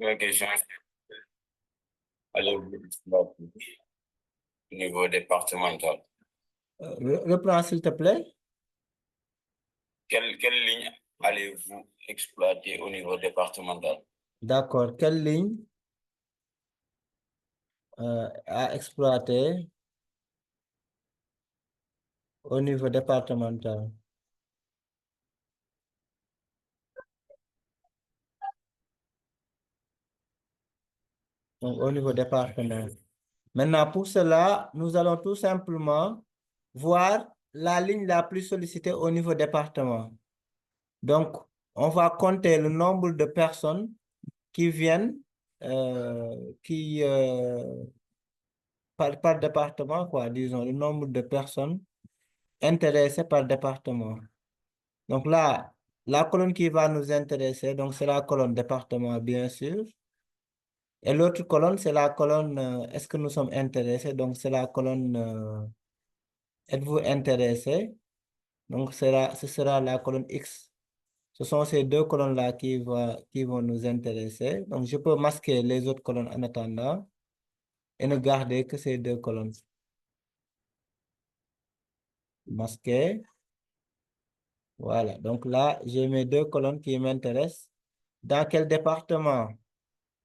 Ma question, allez-vous exploiter au niveau départemental? Reprends, s'il te plaît. Quelle ligne allez-vous exploiter au niveau départemental? D'accord. Quelle ligne à exploiter au niveau départemental? Donc, au niveau département. Maintenant, pour cela, nous allons tout simplement voir la ligne la plus sollicitée au niveau département. Donc, on va compter le nombre de personnes qui viennent, par département, quoi, disons, le nombre de personnes intéressées par département. Donc là, la colonne qui va nous intéresser, donc c'est la colonne département, bien sûr. Et l'autre colonne, c'est la colonne, est-ce que nous sommes intéressés? Donc c'est la colonne, êtes-vous intéressé? Donc ce sera la colonne X. Ce sont ces deux colonnes-là qui vont nous intéresser. Donc je peux masquer les autres colonnes en attendant et ne garder que ces deux colonnes. Masquer. Voilà. Donc là, j'ai mes deux colonnes qui m'intéressent. Dans quel département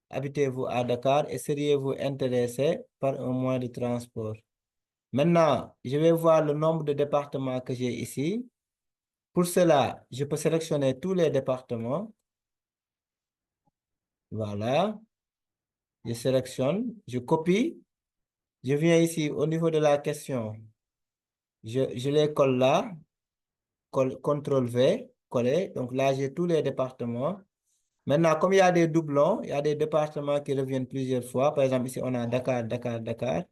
habitez-vous à Dakar et seriez-vous intéressé par un moyen de transport? Maintenant, je vais voir le nombre de départements que j'ai ici. Pour cela, je peux sélectionner tous les départements. Voilà. Je sélectionne, je copie. Je viens ici au niveau de la question. Je les colle là. CTRL V, coller. Donc là, j'ai tous les départements. Maintenant, comme il y a des doublons, il y a des départements qui reviennent plusieurs fois. Par exemple, ici, on a Dakar, Dakar, Dakar.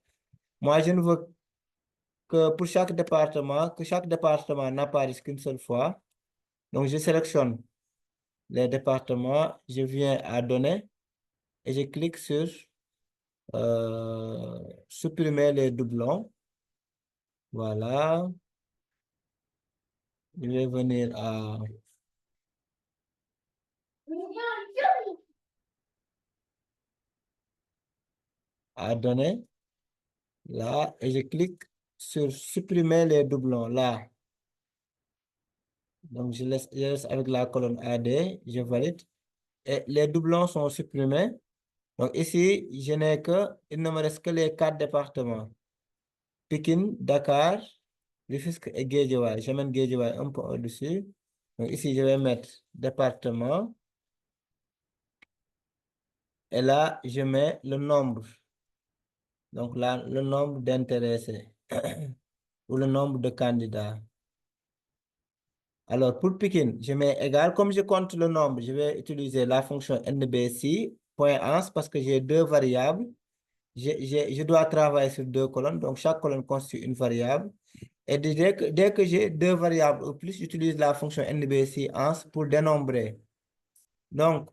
Moi, je ne veux que pour chaque département, que chaque département n'apparaisse qu'une seule fois. Donc, je sélectionne les départements, je viens à Données et je clique sur supprimer les doublons. Voilà. Je vais venir à Données, là, et je clique sur supprimer les doublons, là. Donc, je laisse avec la colonne AD, je valide. Et les doublons sont supprimés. Donc, ici, je n'ai que, il ne me reste que les 4 départements. Pikine, Dakar, Rufisque et Guédiawaye. Je mets Guédiawaye un peu au-dessus. Donc, ici, je vais mettre département. Et là, je mets le nombre. Donc, là, le nombre d'intéressés ou le nombre de candidats. Alors, pour Pikine, je mets égal. Comme je compte le nombre, je vais utiliser la fonction NBC, .ans, parce que j'ai deux variables. Je dois travailler sur deux colonnes. Donc, chaque colonne constitue une variable. Et dès que j'ai deux variables ou plus, j'utilise la fonction NBC ans pour dénombrer. Donc,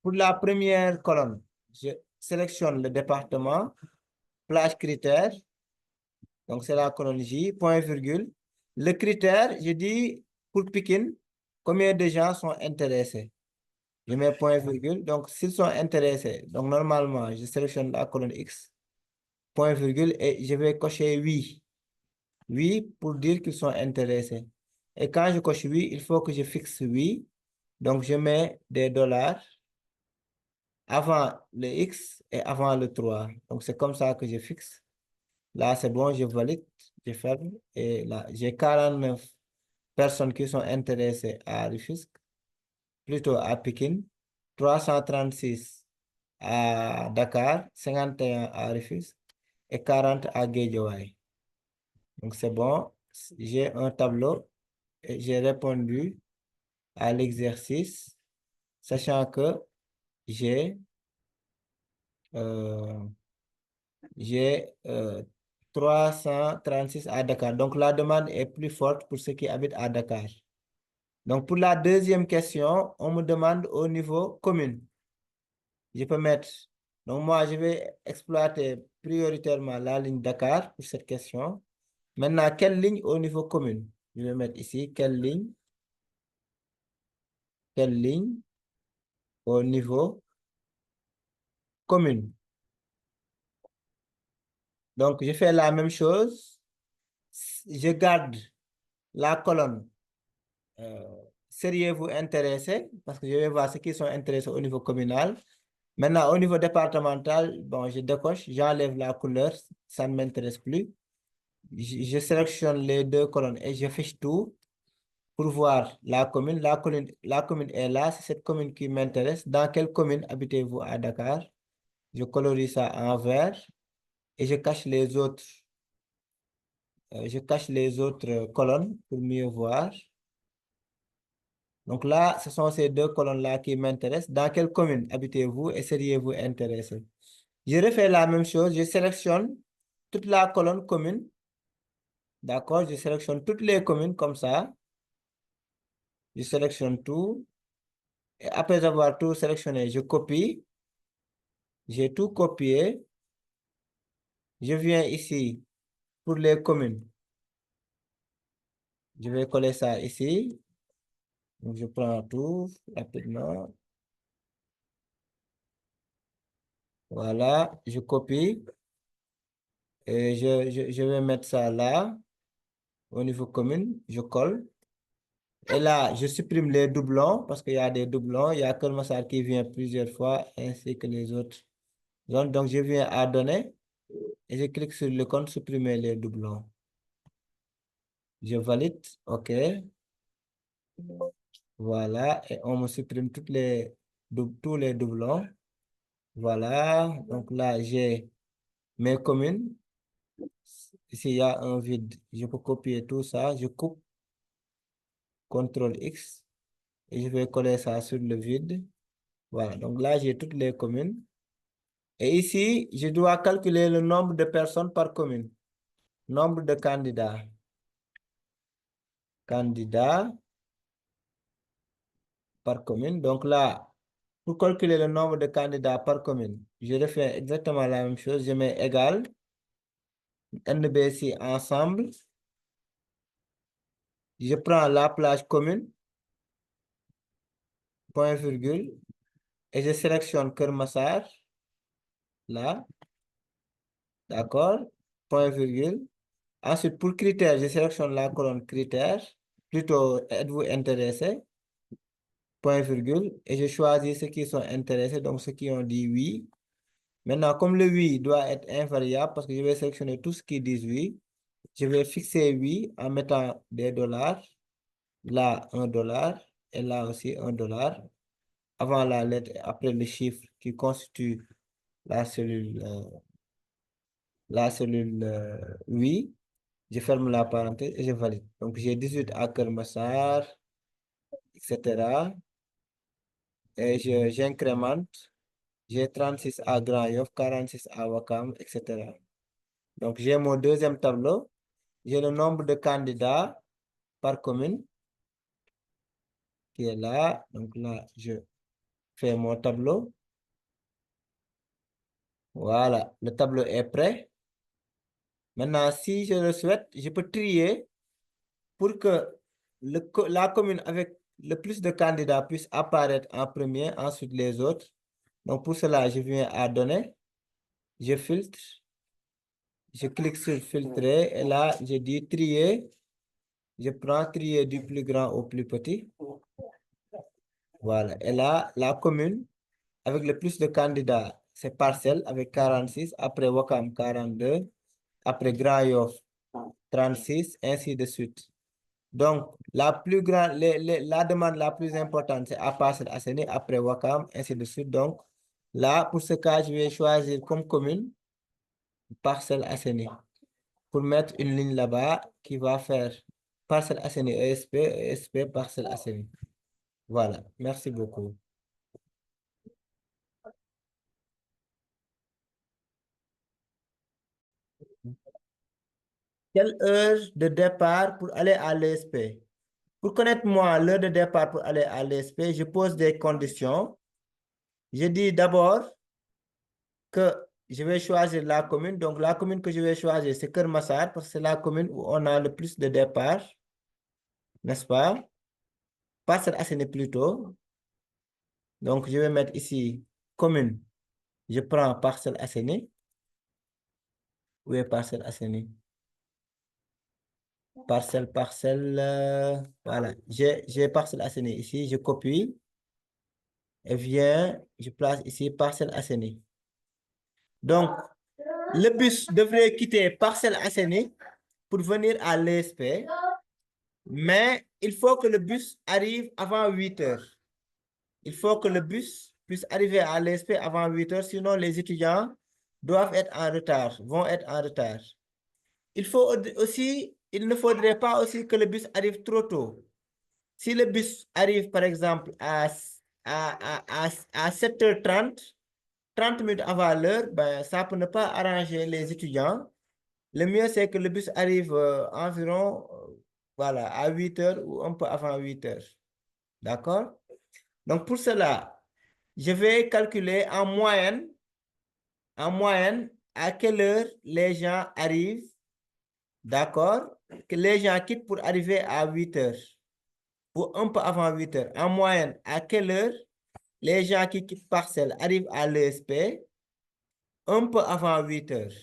pour la première colonne, je sélectionne le département, plage critère. Donc, c'est la colonne J, point virgule. Le critère, je dis pour Pikine, combien de gens sont intéressés? Je mets point virgule. Donc, s'ils sont intéressés, donc normalement, je sélectionne la colonne X, point virgule, et je vais cocher oui. Oui pour dire qu'ils sont intéressés. Et quand je coche oui, il faut que je fixe oui. Donc, je mets des dollars avant le X et avant le 3. Donc, c'est comme ça que je fixe. Là, c'est bon, je valide, je ferme. Et là, j'ai 49 personnes qui sont intéressées à Rufisque, plutôt à Pikine, 336 à Dakar, 51 à Rufisque et 40 à Guédiawaye. Donc, c'est bon. J'ai un tableau et j'ai répondu à l'exercice, sachant que j'ai euh, j'ai 336 à Dakar. Donc, la demande est plus forte pour ceux qui habitent à Dakar. Donc, pour la deuxième question, on me demande au niveau commune. Je peux mettre, donc moi, je vais exploiter prioritairement la ligne Dakar pour cette question. Maintenant, quelle ligne au niveau commune? Je vais mettre ici, quelle ligne au niveau commune. Donc, je fais la même chose. Je garde la colonne. Seriez-vous intéressé? Parce que je vais voir ceux qui sont intéressés au niveau communal. Maintenant, au niveau départemental, bon, je décoche, j'enlève la couleur, ça ne m'intéresse plus. Je sélectionne les deux colonnes et je fiche tout pour voir la commune. La commune est là, c'est cette commune qui m'intéresse. Dans quelle commune habitez-vous à Dakar? Je colorie ça en vert et je cache les autres. Je cache les autres colonnes pour mieux voir. Donc là, ce sont ces deux colonnes-là qui m'intéressent. Dans quelle commune habitez-vous et seriez-vous intéressé? Je refais la même chose. Je sélectionne toute la colonne commune. D'accord? Je sélectionne toutes les communes comme ça. Je sélectionne tout. Et après avoir tout sélectionné, je copie. J'ai tout copié. Je viens ici pour les communes. Je vais coller ça ici. Donc, je prends tout rapidement. Voilà, je copie. Et je vais mettre ça là, au niveau commune. Je colle. Et là, je supprime les doublons parce qu'il y a des doublons. Il y a Keur Massar qui vient plusieurs fois, ainsi que les autres zones. Donc, je viens à données et je clique sur le compte supprimer les doublons. Je valide. OK. Voilà. Et on me supprime tous les doublons. Voilà. Donc là, j'ai mes communes. Ici, il y a un vide. Je peux copier tout ça. Je coupe. CTRL X. Et je vais coller ça sur le vide. Voilà. Donc là, j'ai toutes les communes. Et ici, je dois calculer le nombre de personnes par commune. Nombre de candidats. Candidats par commune. Donc là, pour calculer le nombre de candidats par commune, je refais exactement la même chose. Je mets égal. NBC ensemble. Je prends la plage commune. Point virgule. Et je sélectionne Keur Massar. Là. D'accord. Point virgule. Ensuite, pour critères, je sélectionne la colonne critères. Plutôt, êtes-vous intéressé? Point virgule. Et je choisis ceux qui sont intéressés, donc ceux qui ont dit oui. Maintenant, comme le oui doit être invariable, parce que je vais sélectionner tout ce qui dit oui, je vais fixer oui en mettant des dollars. Là, $1. Et là aussi, $1. Avant la lettre et après le chiffre qui constitue la cellule, oui. Je ferme la parenthèse et je valide. Donc, j'ai 18 à Keur Massar, etc. Et j'incrémente. J'ai 36 à Grand Yoff, 46 à Ouakam, etc. Donc, j'ai mon deuxième tableau. J'ai le nombre de candidats par commune qui est là. Donc là, je fais mon tableau. Voilà, le tableau est prêt. Maintenant, si je le souhaite, je peux trier pour que la commune avec le plus de candidats puisse apparaître en premier, ensuite les autres. Donc, pour cela, je viens à données, je filtre, je clique sur filtrer et là, je dis trier. Je prends trier du plus grand au plus petit. Voilà. Et là, la commune avec le plus de candidats, c'est Parcelles avec 46, après Ouakam 42, après Grand Yoff 36, ainsi de suite. Donc, la plus grande, la demande la plus importante, c'est à Parcelles Assainies, après Ouakam, ainsi de suite. Donc, là, pour ce cas, je vais choisir comme commune Parcelles Assainies pour mettre une ligne là-bas qui va faire Parcelles Assainies ESP, ESP, Parcelles Assainies. Voilà, merci beaucoup. Quelle heure de départ pour aller à l'ESP? Pour connaître moi l'heure de départ pour aller à l'ESP, je pose des conditions. Je dis d'abord que je vais choisir la commune. Donc, la commune que je vais choisir, c'est Keur Massar, parce que c'est la commune où on a le plus de départ, n'est-ce pas? Parcelles Assainies plutôt. Donc, je vais mettre ici commune. Je prends Parcelles Assainies. Où est Parcelles Assainies? Parcelles, voilà. J'ai Parcelles Assainies ici. Je copie. Et viens, je place ici Parcelles Assainies. Donc, le bus devrait quitter Parcelles Assainies pour venir à l'ESP. Mais il faut que le bus arrive avant 8 heures. Il faut que le bus puisse arriver à l'ESP avant 8 heures, sinon les étudiants doivent être en retard, vont être en retard. Il ne faudrait pas aussi que le bus arrive trop tôt. Si le bus arrive, par exemple, à 7h30, 30 minutes avant l'heure, ben, ça peut ne pas arranger les étudiants. Le mieux, c'est que le bus arrive environ voilà, à 8 heures ou un peu avant 8 heures. D'accord? Donc, pour cela, je vais calculer en moyenne, à quelle heure les gens arrivent. D'accord? Que les gens quittent pour arriver à 8 heures ou un peu avant 8 heures. En moyenne, à quelle heure les gens qui quittent Parcelles arrivent à l'ESP un peu avant 8 heures.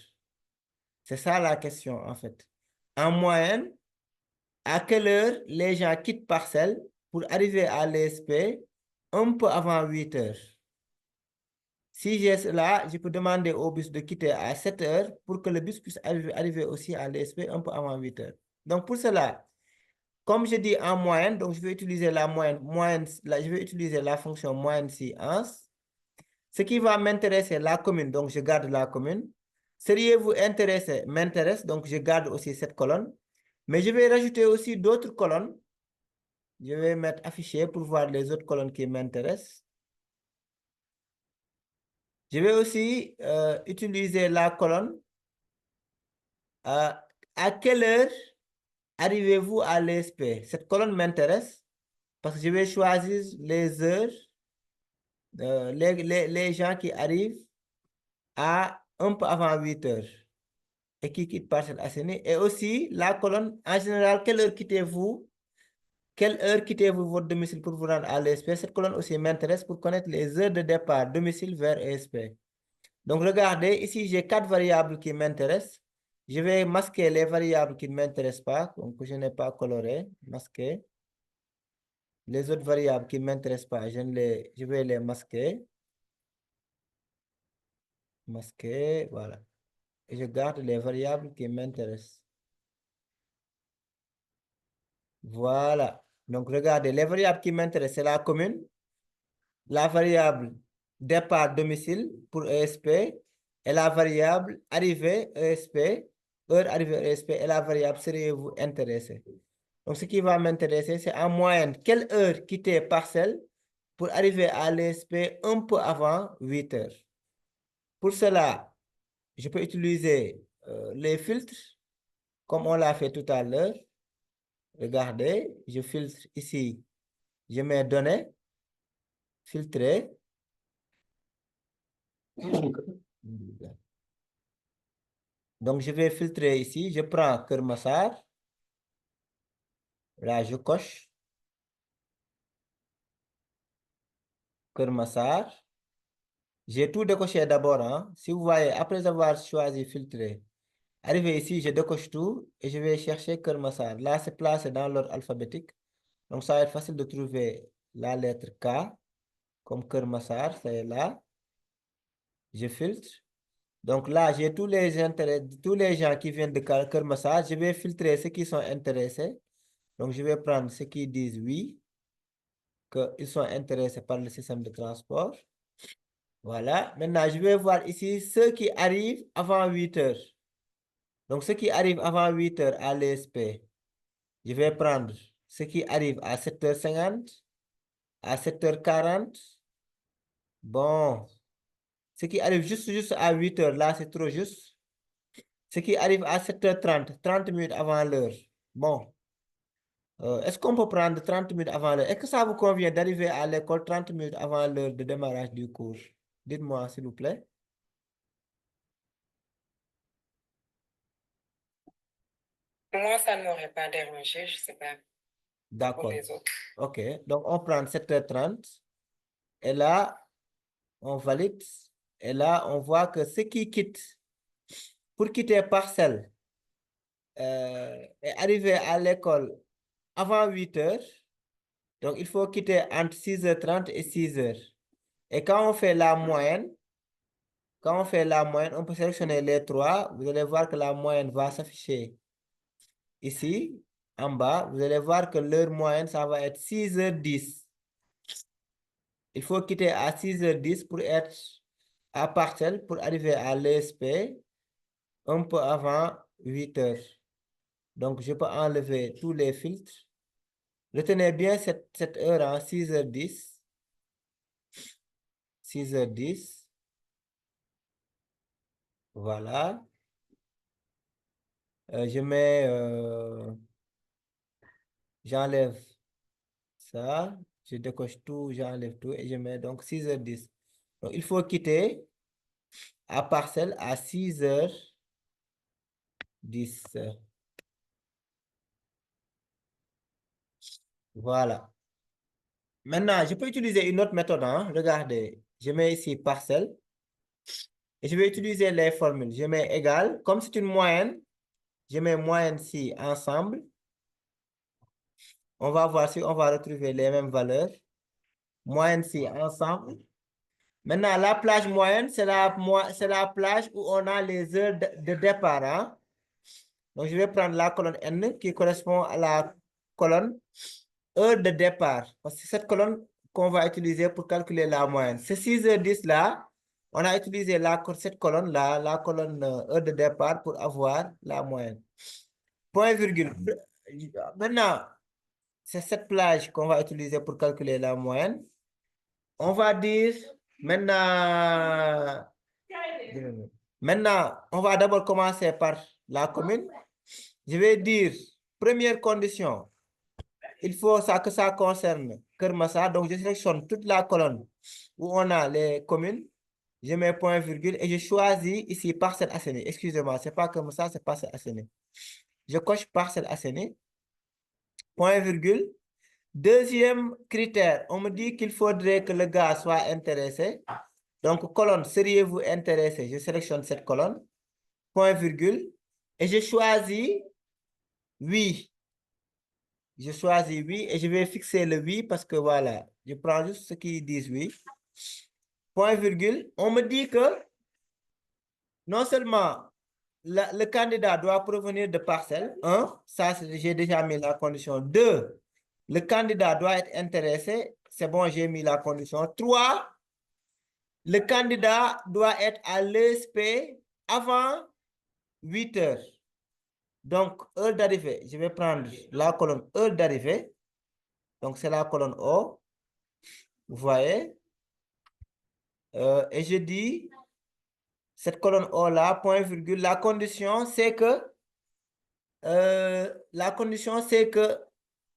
C'est ça la question, en fait. En moyenne, à quelle heure les gens quittent Parcelles pour arriver à l'ESP un peu avant 8 heures. Si j'ai cela, je peux demander au bus de quitter à 7 heures pour que le bus puisse arriver aussi à l'ESP un peu avant 8 heures. Donc, pour cela, comme je dis en moyenne, donc je vais utiliser la moyenne, je vais utiliser la fonction moyenne séance. Ce qui va m'intéresser, la commune, donc je garde la commune. Seriez-vous intéressé, m'intéresse, donc je garde aussi cette colonne. Mais je vais rajouter aussi d'autres colonnes. Je vais mettre affiché pour voir les autres colonnes qui m'intéressent. Je vais aussi utiliser la colonne. À quelle heure arrivez-vous à l'ESP? Cette colonne m'intéresse parce que je vais choisir les heures, les gens qui arrivent à un peu avant 8 heures et qui quittent Parcelles Assainies. Et aussi la colonne, en général, quelle heure quittez-vous? Quelle heure quittez-vous votre domicile pour vous rendre à l'ESP? Cette colonne aussi m'intéresse pour connaître les heures de départ, domicile vers ESP. Donc, regardez, ici, j'ai 4 variables qui m'intéressent. Je vais masquer les variables qui ne m'intéressent pas, donc que je n'ai pas coloré, masquer. Les autres variables qui ne m'intéressent pas, je vais les masquer. Masquer, voilà. Et je garde les variables qui m'intéressent. Voilà. Donc, regardez, les variables qui m'intéressent, c'est la commune, la variable départ domicile pour ESP et la variable arrivée ESP, heure arrivée ESP et la variable seriez-vous intéressé. Donc, ce qui va m'intéresser, c'est en moyenne, quelle heure quitter Parcelles pour arriver à l'ESP un peu avant 8 heures. Pour cela, je peux utiliser les filtres comme on l'a fait tout à l'heure. Regardez, je filtre ici, je mets données, filtrer. Donc, je vais filtrer ici, je prends Keur Massar. Là, je coche Keur Massar. J'ai tout décoché d'abord. Hein. Si vous voyez, après avoir choisi filtrer, arrivé ici, je décoche tout et je vais chercher Keur Massar. Là, c'est placé dans l'ordre alphabétique. Donc, ça va être facile de trouver la lettre K, comme Keur Massar, c'est là. Je filtre. Donc là, j'ai tous les gens qui viennent de Keur Massar. Je vais filtrer ceux qui sont intéressés. Donc, je vais prendre ceux qui disent oui, qu'ils sont intéressés par le système de transport. Voilà. Maintenant, je vais voir ici ceux qui arrivent avant 8 heures. Donc, ceux qui arrivent avant 8 heures à l'ESP, je vais prendre ceux qui arrivent à 7h50, à 7h40. Bon. Ceux qui arrivent juste à 8 heures, là, c'est trop juste. Ceux qui arrivent à 7h30, 30 minutes avant l'heure. Bon. Est-ce qu'on peut prendre 30 minutes avant l'heure? Est-ce que ça vous convient d'arriver à l'école 30 minutes avant l'heure de démarrage du cours? Dites-moi, s'il vous plaît. Moi, ça ne m'aurait pas dérangé, je ne sais pas pour D'accord. les autres. OK. Donc, on prend 7h30. Et là, on valide. Et là, on voit que ce qui quitte, pour quitter parcelle, est arrivé à l'école avant 8 heures. Donc, il faut quitter entre 6h30 et 6h. Et quand on fait la moyenne, on peut sélectionner les trois. Vous allez voir que la moyenne va s'afficher ici, en bas. Vous allez voir que l'heure moyenne, ça va être 6h10. Il faut quitter à 6h10 pour être à parcelle, pour arriver à l'ESP un peu avant 8 heures. Donc, je peux enlever tous les filtres. Retenez bien cette heure, hein, 6h10. 6h10. Voilà. Je mets, j'enlève ça, je décoche tout, j'enlève tout et je mets donc 6h10. Donc, il faut quitter à parcelle à 6h10. Voilà. Maintenant, je peux utiliser une autre méthode, hein. Regardez, je mets ici parcelle et je vais utiliser les formules. Je mets égal, comme c'est une moyenne, je mets moyenne si ensemble. On va voir si on va retrouver les mêmes valeurs. Moyenne si ensemble. Maintenant, la plage moyenne, c'est la plage où on a les heures de départ, hein. Donc, je vais prendre la colonne N qui correspond à la colonne heure de départ. Parce que c'est cette colonne qu'on va utiliser pour calculer la moyenne. C'est 6h10 là. On a utilisé cette colonne-là, la colonne heure de départ pour avoir la moyenne. Point virgule. Maintenant, c'est cette plage qu'on va utiliser pour calculer la moyenne. On va dire, maintenant, on va d'abord commencer par la commune. Je vais dire, première condition, il faut que ça concerne Kermassa. Donc, je sélectionne toute la colonne où on a les communes. Je mets point virgule et je choisis ici parcelle Assainies. Excusez-moi, ce n'est pas Kermassa, c'est parcelle Assainies. Je coche parcelle Assainies. Point virgule. Deuxième critère, on me dit qu'il faudrait que le gars soit intéressé. Donc, colonne, seriez-vous intéressé? Je sélectionne cette colonne. Point virgule. Et je choisis oui. Je choisis oui et je vais fixer le oui parce que voilà, je prends juste ce qui disent oui. Point virgule. On me dit que non seulement le candidat doit provenir de parcelle. 1, ça j'ai déjà mis la condition. 2, le candidat doit être intéressé. C'est bon, j'ai mis la condition. 3, le candidat doit être à l'ESP avant 8 heures. Donc, heure d'arrivée, je vais prendre la colonne heure d'arrivée. Donc, c'est la colonne O. Vous voyez? Et je dis, cette colonne O là, point virgule, la condition, c'est que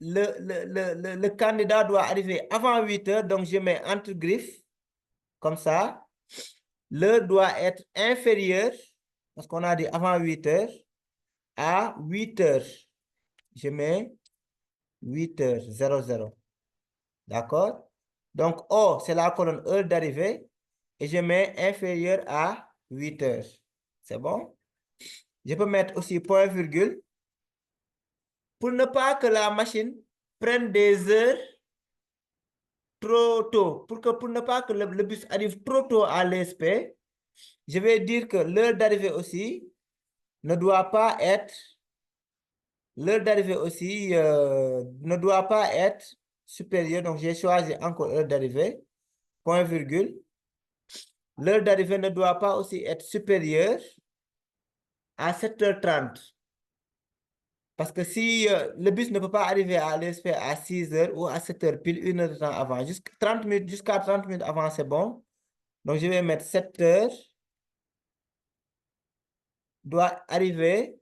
le candidat doit arriver avant 8 heures. Donc, je mets entre griffes, comme ça. L'heure doit être inférieure, parce qu'on a dit avant 8 heures, à 8 heures. Je mets 8h00. D'accord? Donc, O, c'est la colonne heure d'arrivée. Et je mets inférieur à 8 heures. C'est bon? Je peux mettre aussi point virgule. Pour ne pas que la machine prenne des heures trop tôt. Pour ne pas que le bus arrive trop tôt à l'ESP, je vais dire que l'heure d'arrivée aussi ne doit pas être supérieure. Donc, j'ai choisi encore heure d'arrivée, point virgule. L'heure d'arrivée ne doit pas aussi être supérieure à 7h30. Parce que si le bus ne peut pas arriver à l'ESP à 6h ou à 7h, pile 1 heure de temps avant, jusqu'à 30 minutes avant, c'est bon. Donc, je vais mettre 7h doit arriver.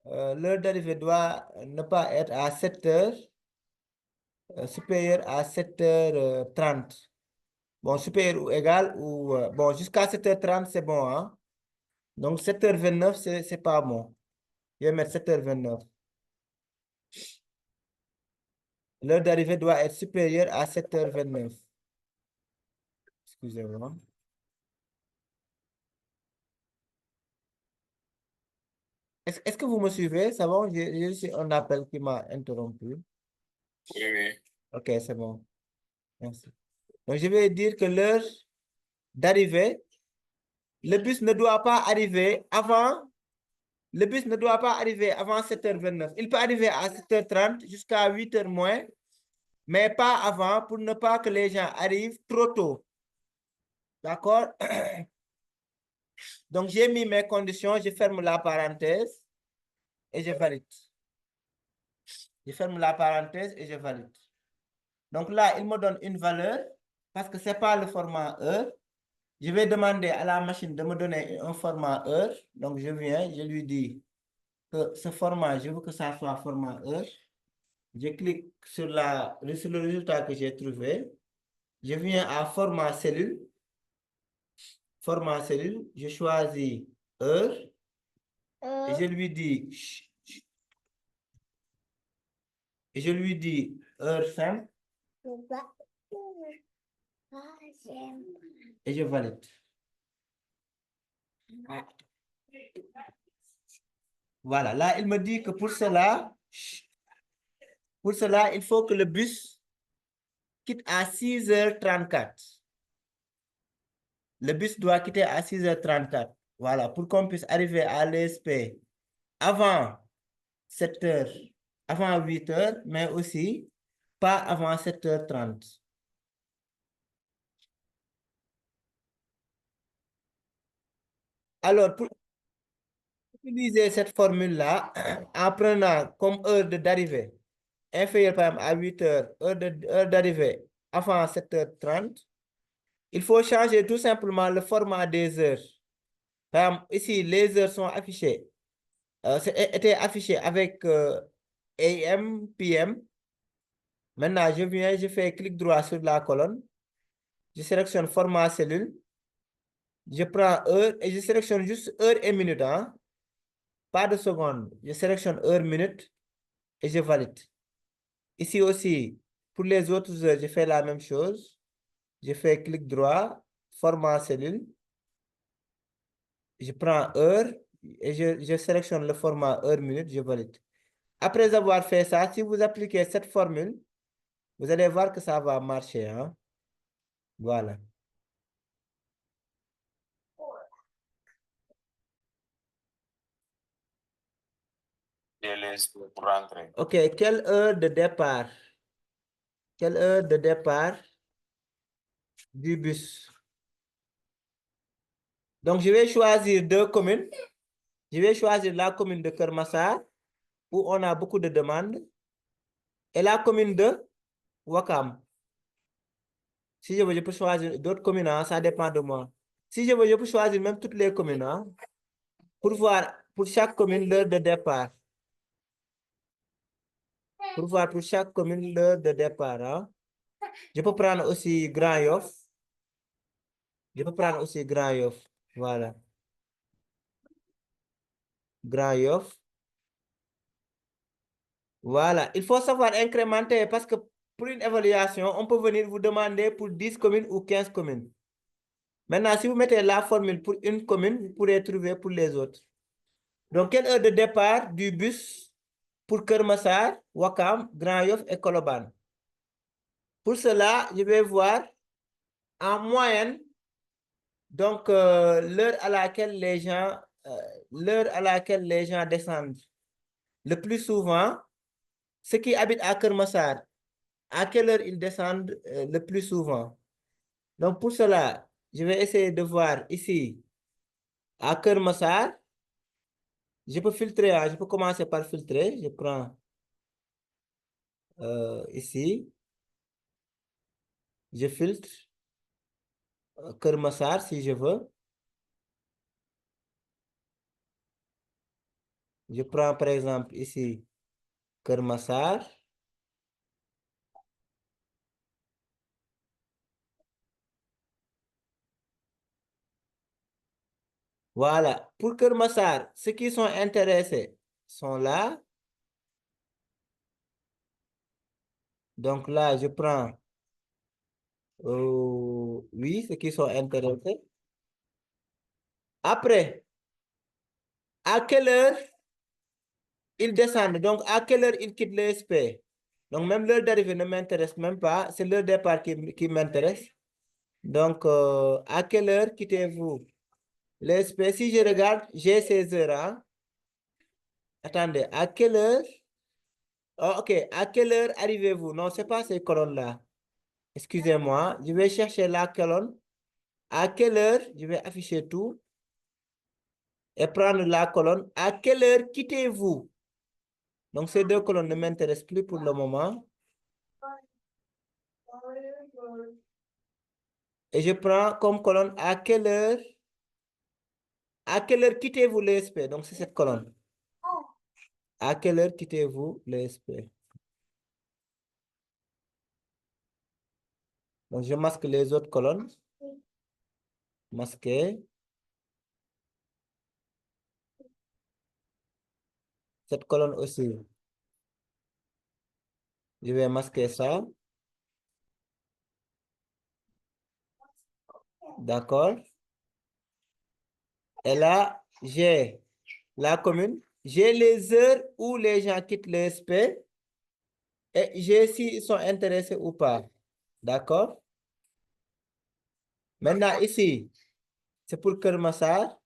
L'heure d'arrivée doit ne pas être à 7h, supérieur à 7h30. Bon, supérieur ou égal, ou bon, jusqu'à 7h30, c'est bon, hein? Donc, 7h29, c'est pas bon. Je vais mettre 7h29. L'heure d'arrivée doit être supérieure à 7h29. Excusez-moi. Est-ce que vous me suivez? C'est bon? J'ai reçu un appel qui m'a interrompu. Oui, oui. Ok, c'est bon. Merci. Donc, je vais dire que l'heure d'arrivée, le bus ne doit pas arriver avant, le bus ne doit pas arriver avant 7h29. Il peut arriver à 7h30 jusqu'à 8h moins, mais pas avant pour ne pas que les gens arrivent trop tôt. D'accord? Donc, j'ai mis mes conditions, je ferme la parenthèse et je valide. Je ferme la parenthèse et je valide. Donc là, il me donne une valeur parce que ce n'est pas le format heure. Je vais demander à la machine de me donner un format heure. Donc, je viens, je lui dis que ce format, je veux que ça soit format heure. Je clique sur le résultat que j'ai trouvé. Je viens à format cellule. Format cellule, je choisis heure. Et je lui dis, et je lui dis heure simple. Et je valide. Voilà, là, il me dit que pour cela, il faut que le bus quitte à 6h34. Le bus doit quitter à 6h34. Voilà, pour qu'on puisse arriver à l'ESP avant 7h, avant 8h, mais aussi pas avant 7h30. Alors, pour utiliser cette formule-là, en prenant comme heure d'arrivée inférieure par exemple à 8h, heure d'arrivée avant 7h30, il faut changer tout simplement le format des heures. Par exemple, ici, les heures sont affichées, étaient affichées avec AM, PM. Maintenant, je viens, je fais clic droit sur la colonne. Je sélectionne format cellule. Je prends heure et je sélectionne juste heure et minute. Hein? Pas de seconde. Je sélectionne heure, minute et je valide. Ici aussi, pour les autres heures, je fais la même chose. Je fais clic droit, format cellule. Je prends heure et je sélectionne le format heure, minute, je valide. Après avoir fait ça, si vous appliquez cette formule, vous allez voir que ça va marcher. Hein? Voilà. Je laisse pour rentrer. OK, quelle heure de départ? Quelle heure de départ du bus? Donc, je vais choisir deux communes. Je vais choisir la commune de Kermassar, où on a beaucoup de demandes, et la commune de Wakam. Si je veux, je peux choisir d'autres communes, hein, ça dépend de moi. Si je veux, je peux choisir même toutes les communes, hein, pour voir pour chaque commune l'heure de départ. Pour voir pour chaque commune l'heure de départ. Hein. Je peux prendre aussi Grand Yoff. Je peux prendre aussi Grand Yoff. Voilà. Grand Yoff. Voilà. Il faut savoir incrémenter parce que pour une évaluation, on peut venir vous demander pour 10 communes ou 15 communes. Maintenant, si vous mettez la formule pour une commune, vous pourrez trouver pour les autres. Donc, quelle heure de départ du bus pour Kermassar, Wakam, Grand Yoff et Koloban? Pour cela, je vais voir en moyenne, donc l'heure à laquelle les gens descendent le plus souvent, ceux qui habitent à Kermassar, à quelle heure ils descendent le plus souvent. Donc pour cela, je vais essayer de voir ici à Kermassar. Je peux filtrer, hein, je peux commencer par filtrer. Je prends ici, je filtre Kermassar si je veux. Je prends par exemple ici Kermassar. Voilà. Pour Kermassar, ceux qui sont intéressés sont là. Donc là, je prends, oui, ceux qui sont intéressés. Après, à quelle heure ils descendent. Donc, à quelle heure ils quittent le SP? Donc, même l'heure d'arrivée ne m'intéresse même pas. C'est l'heure départ qui m'intéresse. Donc, à quelle heure quittez-vous le SP? Si je regarde, j'ai 16 heures. Hein? Attendez, à quelle heure? Oh, OK, à quelle heure arrivez-vous? Non, ce n'est pas ces colonnes-là. Excusez-moi, je vais chercher la colonne. À quelle heure? Je vais afficher tout. Et prendre la colonne. À quelle heure quittez-vous? Donc, ces deux colonnes ne m'intéressent plus pour le moment. Et je prends comme colonne à quelle heure quittez-vous l'ESP? Donc, c'est cette colonne. À quelle heure quittez-vous l'ESP? Donc, je masque les autres colonnes. Masquer. Cette colonne aussi. Je vais masquer ça. D'accord. Et là, j'ai la commune. J'ai les heures où les gens quittent l'ESP. Et j'ai s'ils sont intéressés ou pas. D'accord. Maintenant, ici, c'est pour Kermassar.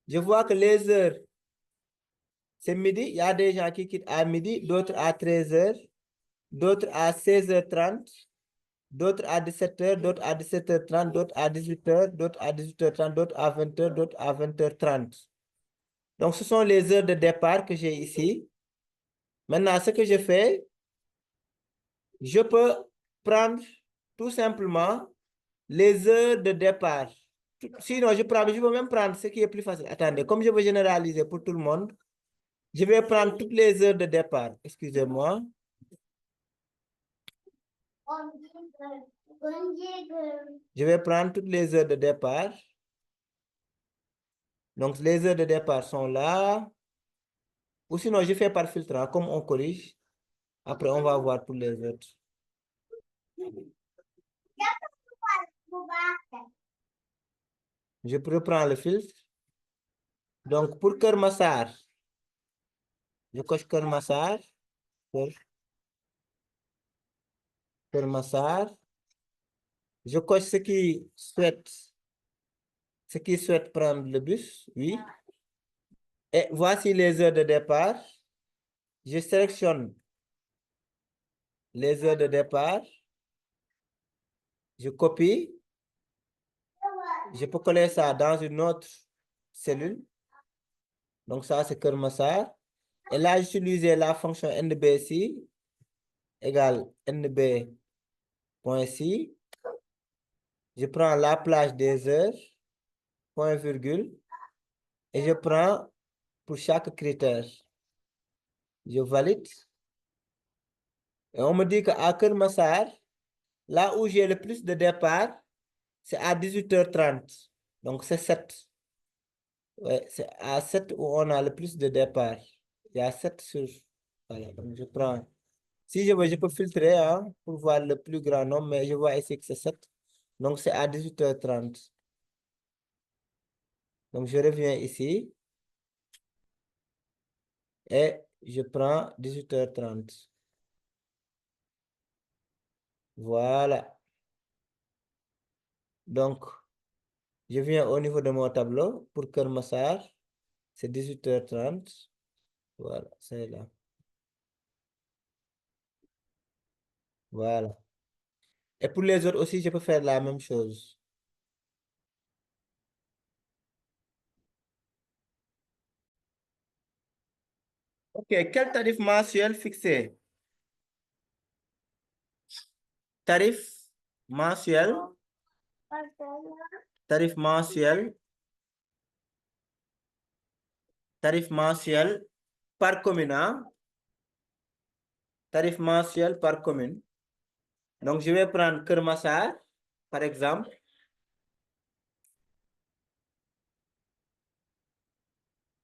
Je vois que les heures, c'est midi. Il y a des gens qui quittent à midi, d'autres à 13 heures, d'autres à 16h30, d'autres à 17h, d'autres à 17h30, d'autres à 18h, d'autres à 18h30, d'autres à 20h, d'autres à 20h30. Donc, ce sont les heures de départ que j'ai ici. Maintenant, ce que je fais, je peux prendre tout simplement les heures de départ. Sinon, je peux même prendre ce qui est plus facile. Attendez, comme je veux généraliser pour tout le monde, je vais prendre toutes les heures de départ. Excusez-moi. Je vais prendre toutes les heures de départ. Donc, les heures de départ sont là. Ou sinon, je fais par filtre, hein, comme on corrige. Après, on va voir pour les autres. Je reprends le filtre. Donc, pour Kermassar, je coche Kermassar. Kermassar. Je coche ceux qui souhaitent prendre le bus, oui. Et voici les heures de départ. Je sélectionne les heures de départ. Je copie. Je peux coller ça dans une autre cellule. Donc, ça, c'est Kermassar. Et là, j'utilisais la fonction NBC égale NB.C. Je prends la plage des heures, point virgule, et je prends pour chaque critère. Je valide. Et on me dit qu'à Kermassar, là où j'ai le plus de départ, c'est à 18h30. Donc, c'est 7. Ouais, c'est à 7 où on a le plus de départ. Il y a 7 sur... Voilà, donc je prends... Si je veux, je peux filtrer hein, pour voir le plus grand nombre, mais je vois ici que c'est 7. Donc, c'est à 18h30. Donc, je reviens ici. Et je prends 18h30. Voilà. Donc, je viens au niveau de mon tableau pour Kermassar. C'est 18h30. Voilà, c'est là. Voilà. Et pour les autres aussi, je peux faire la même chose. OK, quel tarif mensuel fixé? Tarif mensuel. Tarif mensuel. Tarif mensuel par commune. Hein? Tarif mensuel par commune. Donc, je vais prendre Kermassar, par exemple.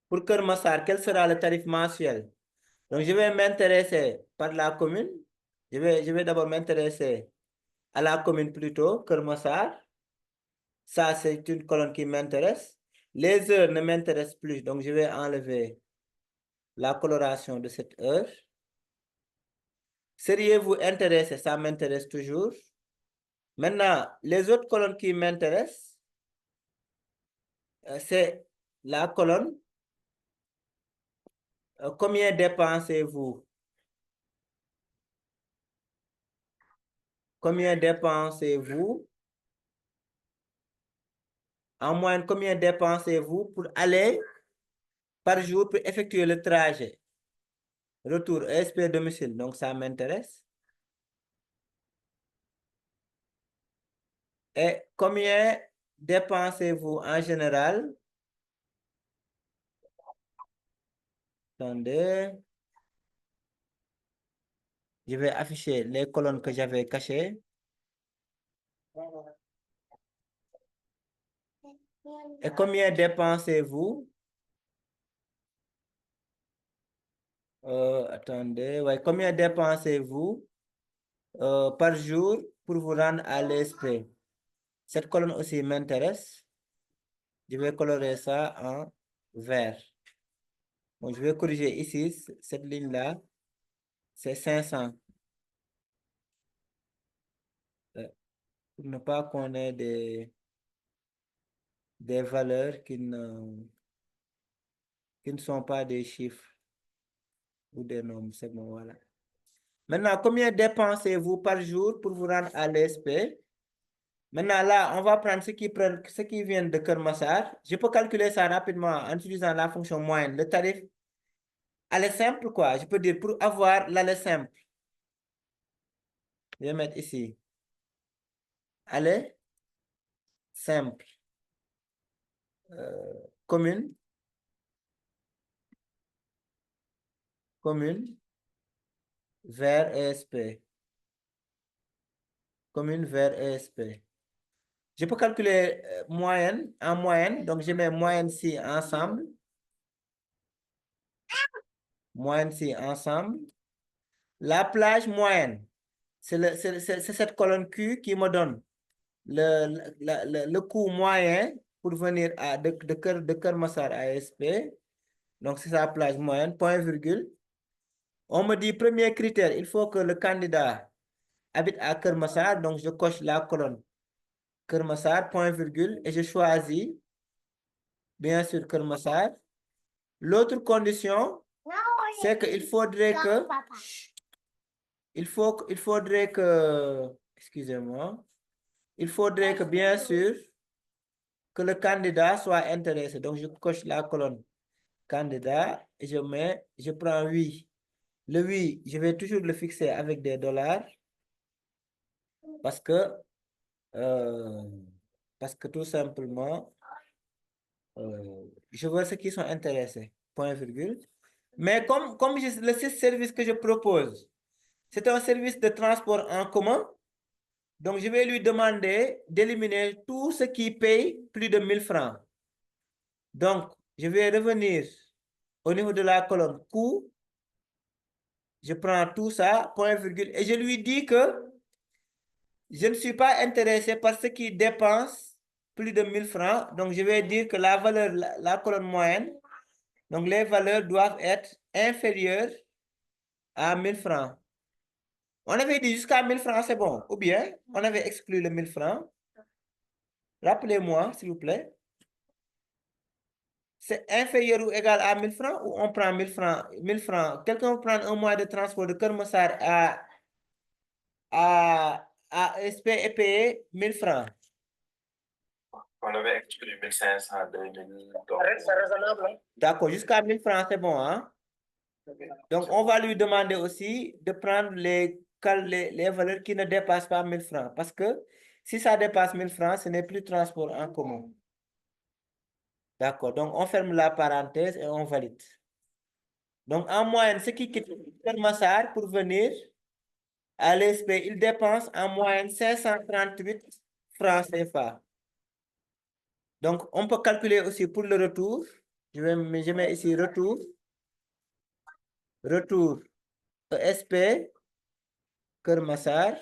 Pour Kermassar, quel sera le tarif mensuel? Donc, je vais m'intéresser par la commune. Je vais d'abord m'intéresser à la commune plutôt, Kermassar. Ça, c'est une colonne qui m'intéresse. Les heures ne m'intéressent plus, donc je vais enlever la coloration de cette heure. Seriez-vous intéressé? Ça m'intéresse toujours. Maintenant, les autres colonnes qui m'intéressent, c'est la colonne. Combien dépensez-vous? Combien dépensez-vous? En moyenne, combien dépensez-vous pour aller par jour pour effectuer le trajet? Retour ESP domicile, donc ça m'intéresse. Et combien dépensez-vous en général? Attendez. Je vais afficher les colonnes que j'avais cachées. Et combien dépensez-vous? Attendez, ouais, combien dépensez-vous par jour pour vous rendre à l'ESP? Cette colonne aussi m'intéresse. Je vais colorer ça en vert. Bon, je vais corriger ici, cette ligne-là, c'est 500. Pour ne pas qu'on ait des valeurs qui ne sont pas des chiffres ou des nombres. C'est bon, voilà. Maintenant, combien dépensez-vous par jour pour vous rendre à l'ESP? Maintenant, là, on va prendre ce qui vient de Kermassar. Je peux calculer ça rapidement en utilisant la fonction moyenne. Le tarif, aller simple, quoi. Je peux dire pour avoir l'aller simple. Je vais mettre ici. Aller simple. Commune. Commune. Vers ESP. Commune vers ESP. Je peux calculer moyenne en moyenne. Donc, je mets moyenne ci ensemble. Moyenne ci ensemble. La plage moyenne, c'est cette colonne Q qui me donne le coût moyen pour venir de Kermassar à ESP. Donc, c'est sa plage moyenne, point virgule. On me dit, premier critère, il faut que le candidat habite à Kermassar. Donc, je coche la colonne Kermassar, point virgule, et je choisis, bien sûr, Kermassar. L'autre condition, c'est qu'il faudrait que... Il faudrait que... Excusez-moi. Il faudrait que, bien sûr, que le candidat soit intéressé. Donc, je coche la colonne candidat et je prends oui. Le oui, je vais toujours le fixer avec des dollars parce que tout simplement, je veux ceux qui sont intéressés, point virgule. Mais comme le service que je propose, c'est un service de transport en commun, donc je vais lui demander d'éliminer tout ce qui paye plus de 1000 francs. Donc, je vais revenir au niveau de la colonne coût. Je prends tout ça, point virgule, et je lui dis que je ne suis pas intéressé par ceux qui dépensent plus de 1000 francs. Donc, je vais dire que la valeur, la colonne moyenne, donc les valeurs doivent être inférieures à 1000 francs. On avait dit jusqu'à 1000 francs, c'est bon. Ou bien, on avait exclu le 1000 francs. Rappelez-moi, s'il vous plaît. C'est inférieur ou égal à 1000 francs ou on prend 1000 francs? 1000 francs. Quelqu'un prend un mois de transport de Kermassar à SP et payer 1000 francs. On avait exclu 1500, 2000. C'est raisonnable. D'accord, jusqu'à 1000 francs, c'est bon, hein? Donc, on va lui demander aussi de prendre les valeurs qui ne dépassent pas 1000 francs. Parce que si ça dépasse 1000 francs, ce n'est plus transport en commun. D'accord, donc on ferme la parenthèse et on valide. Donc, en moyenne, ceux qui quittent Kermassar pour venir à l'ESP, ils dépensent en moyenne 538 francs CFA. Donc, on peut calculer aussi pour le retour. Je mets ici retour. Retour ESP, Kermassar.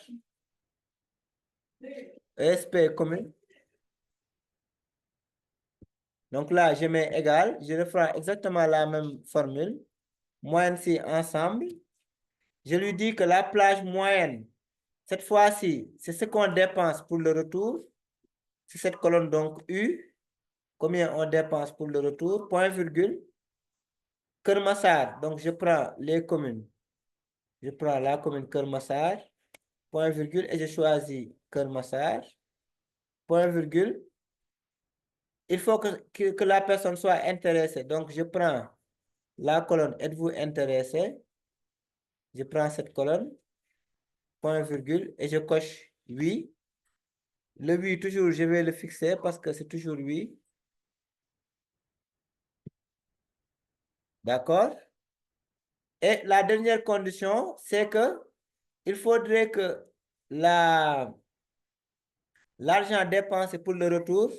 ESP commune. Donc là, je mets égal. Je reprends exactement la même formule. moyenne si ensemble. Je lui dis que la plage moyenne, cette fois-ci, c'est ce qu'on dépense pour le retour. C'est cette colonne donc U. Combien on dépense pour le retour? Point virgule. Keur Massar, donc je prends les communes. Je prends la commune Keur Massar, point virgule, et je choisis Keur Massar, point virgule. Il faut que la personne soit intéressée. Donc, je prends la colonne « Êtes-vous intéressé ?» Je prends cette colonne, point virgule, et je coche « Oui ». Le « Oui », toujours, je vais le fixer parce que c'est toujours « Oui ». D'accord? Et la dernière condition, c'est que il faudrait que l'argent dépensé pour le retour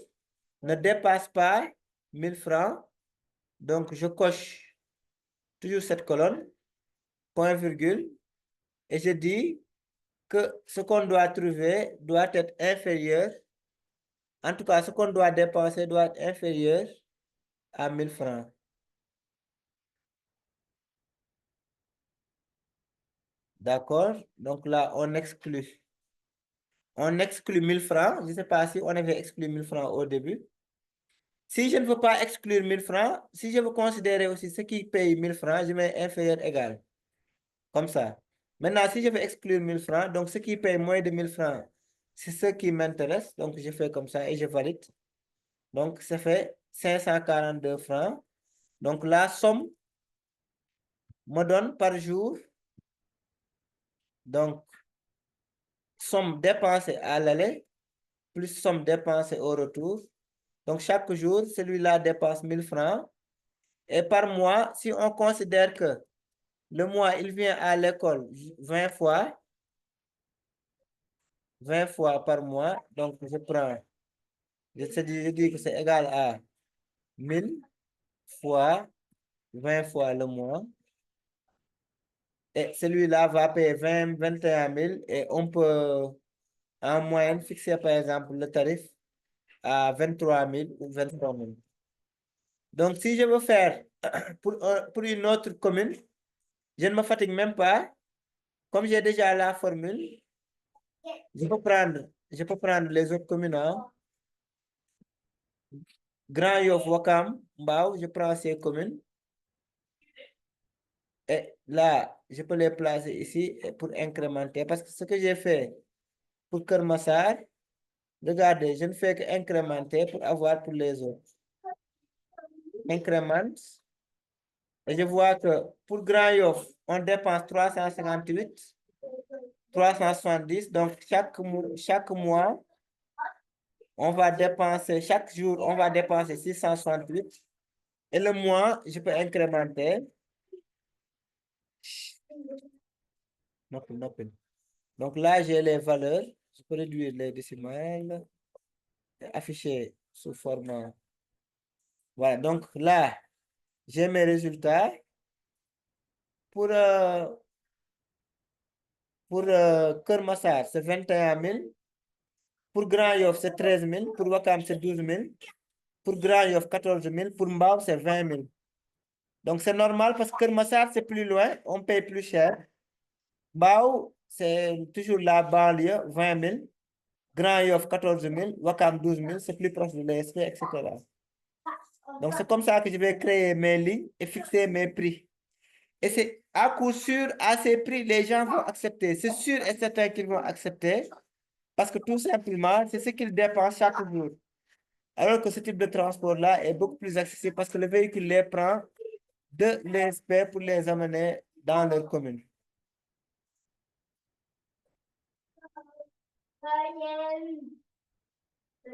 ne dépasse pas 1000 francs. Donc, je coche toujours cette colonne, point virgule, et je dis que ce qu'on doit trouver doit être inférieur. En tout cas, ce qu'on doit dépenser doit être inférieur à 1000 francs. D'accord? Donc là, on exclut. On exclut 1000 francs. Je ne sais pas si on avait exclu 1000 francs au début. Si je ne veux pas exclure 1000 francs, si je veux considérer aussi ceux qui payent 1000 francs, je mets inférieur égal. Comme ça. Maintenant, si je veux exclure 1000 francs, donc ceux qui payent moins de 1000 francs, c'est ceux qui m'intéressent. Donc, je fais comme ça et je valide. Donc, ça fait 542 francs. Donc, la somme me donne par jour. Donc, somme dépensée à l'aller plus somme dépensée au retour. Donc, chaque jour, celui-là dépense 1000 francs. Et par mois, si on considère que le mois, il vient à l'école 20 fois, 20 fois par mois, donc je prends, je dis que c'est égal à 1000 fois 20 fois le mois. Et celui-là va payer 21 000 et on peut en moyenne fixer par exemple le tarif à 23 000 ou 23 000. Donc si je veux faire pour une autre commune, je ne me fatigue même pas. Comme j'ai déjà la formule, je peux prendre les autres communes. Grand Yoff, Ouakam, Mbao, je prends ces communes. Et là, je peux les placer ici pour incrémenter. Parce que ce que j'ai fait pour Keur Massar, regardez, je ne fais qu'incrémenter pour avoir pour les autres. Incrémente. Et je vois que pour Grand Yoff, on dépense 358, 370. Donc, chaque mois, on va dépenser, chaque jour, on va dépenser 668. Et le mois, je peux incrémenter. Donc là, j'ai les valeurs. Je peux réduire les décimales, afficher sous format. Voilà, donc là, j'ai mes résultats. Pour Keur Massar, c'est 21 000. Pour Grand Yoff, c'est 13 000. Pour Ouakam, c'est 12 000. Pour Grand Yoff, 14 000. Pour Mbao, c'est 20 000. Donc, c'est normal parce que Keur Massar, c'est plus loin. On paye plus cher. Mbao, c'est toujours la banlieue, 20 000. Grand Yoff, 14 000. Ouakam, 12 000. C'est plus proche de l'ESP, etc. Donc, c'est comme ça que je vais créer mes lignes et fixer mes prix. Et c'est à coup sûr, à ces prix, les gens vont accepter. C'est sûr et certain qu'ils vont accepter parce que tout simplement, c'est ce qu'ils dépensent chaque jour. Alors que ce type de transport-là est beaucoup plus accessible parce que le véhicule les prend de l'ESP pour les amener dans leur commune.